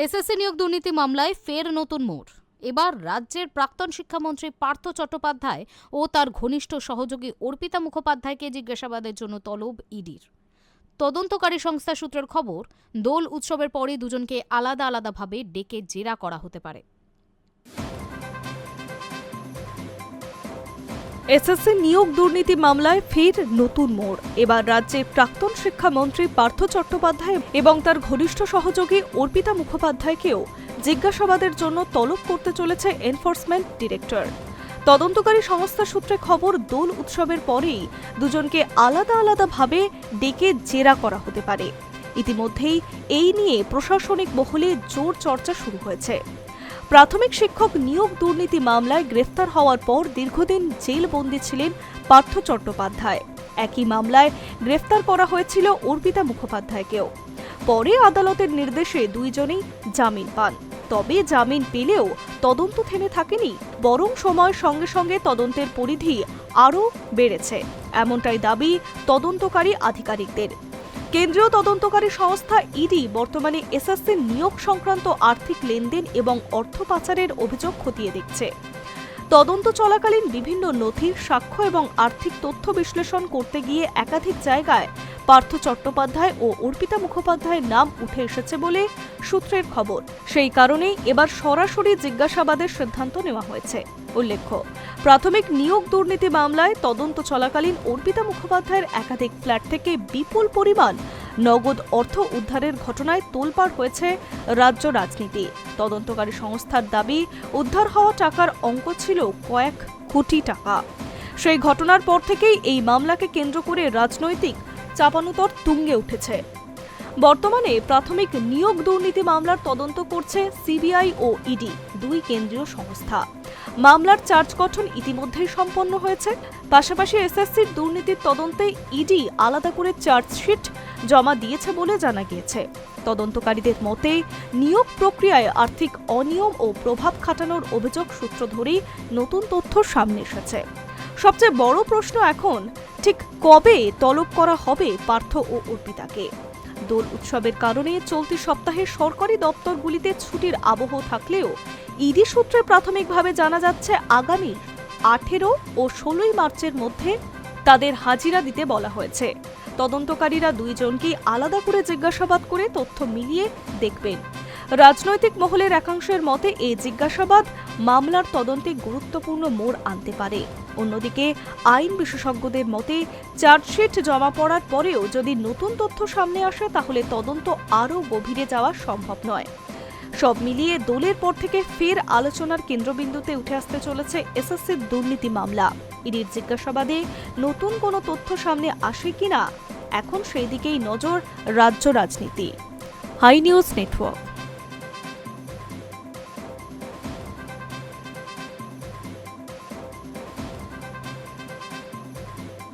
SSC নিয়োগ দুর্নীতি মামলায় ফের নতুন মোড়। এবার রাজ্যের প্রাক্তন শিক্ষামন্ত্রী পার্থ চট্টোপাধ্যায় ও তার ঘনিষ্ঠ সহযোগী অর্পিতা মুখোপাধ্যায়কে জিজ্ঞাসাবাদের জন্য তলব ইডির। তদন্তকারী সংস্থা সূত্রের খবর, দোল উৎসবের পরই দুজনকে আলাদা আলাদাভাবে ডেকে জেরা করা হতে পারে। এসএসসি নিয়োগ দুর্নীতি মামলায় ফের নতুন মোড়। এবার রাজ্যের প্রাক্তন শিক্ষামন্ত্রী পার্থ চট্টোপাধ্যায় এবং তার ঘনিষ্ঠ সহযোগী অর্পিতা মুখোপাধ্যায়কেও জিজ্ঞাসাবাদের জন্য তলব করতে চলেছে এনফোর্সমেন্ট ডিরেক্টর। তদন্তকারী সংস্থা সূত্রে খবর, দোল উৎসবের পরেই দুজনকে আলাদা আলাদাভাবে ডেকে জেরা করা হতে পারে। ইতিমধ্যেই এই নিয়ে প্রশাসনিক মহলে জোর চর্চা শুরু হয়েছে। প্রাথমিক শিক্ষক নিয়োগ দুর্নীতি মামলায় গ্রেফতার হওয়ার পর দীর্ঘদিন জেলবন্দী ছিলেন পার্থ চট্টোপাধ্যায়। একই মামলায় গ্রেফতার করা হয়েছিল অর্পিতা মুখোপাধ্যায়কেও। পরে আদালতের নির্দেশে দুইজনেই জামিন পান। তবে জামিন পেলেও তদন্ত থেমে থাকেনি, বরং সময়ের সঙ্গে সঙ্গে তদন্তের পরিধি আরও বেড়েছে, এমনটাই দাবি তদন্তকারী আধিকারিকদের। কেন্দ্রীয় তদন্তকারী সংস্থা ইডি বর্তমানে এসএসসি নিয়োগ সংক্রান্ত আর্থিক লেনদেন এবং অর্থ পাচারের অভিযোগ খতিয়ে দেখছে। তদন্ত চলাকালীন বিভিন্ন নথির সাক্ষ্য এবং আর্থিক তথ্য বিশ্লেষণ করতে গিয়ে একাধিক জায়গায় পার্থ চট্টোপাধ্যায় ও অর্পিতা মুখোপাধ্যায়ের নাম উঠে এসেছে বলে সূত্রের খবর। সেই কারণেই এবার সরাসরি জিজ্ঞাসাবাদের সিদ্ধান্ত নেওয়া হয়েছে। উল্লেখ্য, প্রাথমিক নিয়োগ দুর্নীতি মামলায় তদন্ত চলাকালীন অর্পিতা মুখোপাধ্যায়ের একাধিক ফ্ল্যাট থেকে বিপুল পরিমাণ নগদ অর্থ উদ্ধারের ঘটনায় তোলপাড় হয়েছে রাজ্য রাজনীতি। তদন্তকারী সংস্থার দাবি, উদ্ধার হওয়া টাকার অঙ্ক ছিল কয়েক কোটি টাকা। সেই ঘটনার পর থেকেই এই মামলাকে কেন্দ্র করে রাজনৈতিক চাপানুতর তুঙ্গে উঠেছে। বর্তমানে প্রাথমিক নিয়োগ দুর্নীতি মামলার তদন্ত করছে সিবিআই ও ইডি, দুই কেন্দ্রীয় সংস্থা। মামলার চার্জ গঠন ইতিমধ্যেই সম্পন্ন হয়েছে। পাশাপাশি এসএসসির দুর্নীতির তদন্তে ইডি আলাদা করে চার্জশিট জমা দিয়েছে বলে জানা গিয়েছে। তদন্তকারীদের মতে, নিয়োগ প্রক্রিয়ায় আর্থিক অনিয়ম ও প্রভাব খাটানোর অভিযোগ সূত্র ধরেই নতুন তথ্য সামনে এসেছে। সবচেয়ে বড় প্রশ্ন এখন, ঠিক কবে তলব করা হবে পার্থ ও অর্পিতাকে? দোল উৎসবের কারণে চলতি সপ্তাহে সরকারি দপ্তরগুলিতে ছুটির আবহ থাকলেও ইডি সূত্রে প্রাথমিকভাবে জানা যাচ্ছে আগামী 18 ও 16 মার্চের মধ্যে তাদের হাজিরা দিতে বলা হয়েছে। তদন্তকারীরা দুইজনকেই আলাদা করে জিজ্ঞাসাবাদ করে তথ্য মিলিয়ে দেখবেন। রাজনৈতিক মহলের একাংশের মতে এই জিজ্ঞাসাবাদ মামলার তদন্তে গুরুত্বপূর্ণ মোড় আনতে পারে। অন্যদিকে আইন বিশেষজ্ঞদের মতে, চার্জশিট জমা পড়ার পরেও যদি নতুন তথ্য সামনে আসে তাহলে তদন্ত আরও গভীরে যাওয়া সম্ভব নয়। সব মিলিয়ে দোলের পর থেকে ফের আলোচনার কেন্দ্রবিন্দুতে উঠে আসতে চলেছে এসএসসির দুর্নীতি মামলা। ইডির জিজ্ঞাসাবাদে নতুন কোনো তথ্য সামনে আসে কিনা, এখন সেই দিকেই নজর রাজ্য রাজনীতি। Hi news network.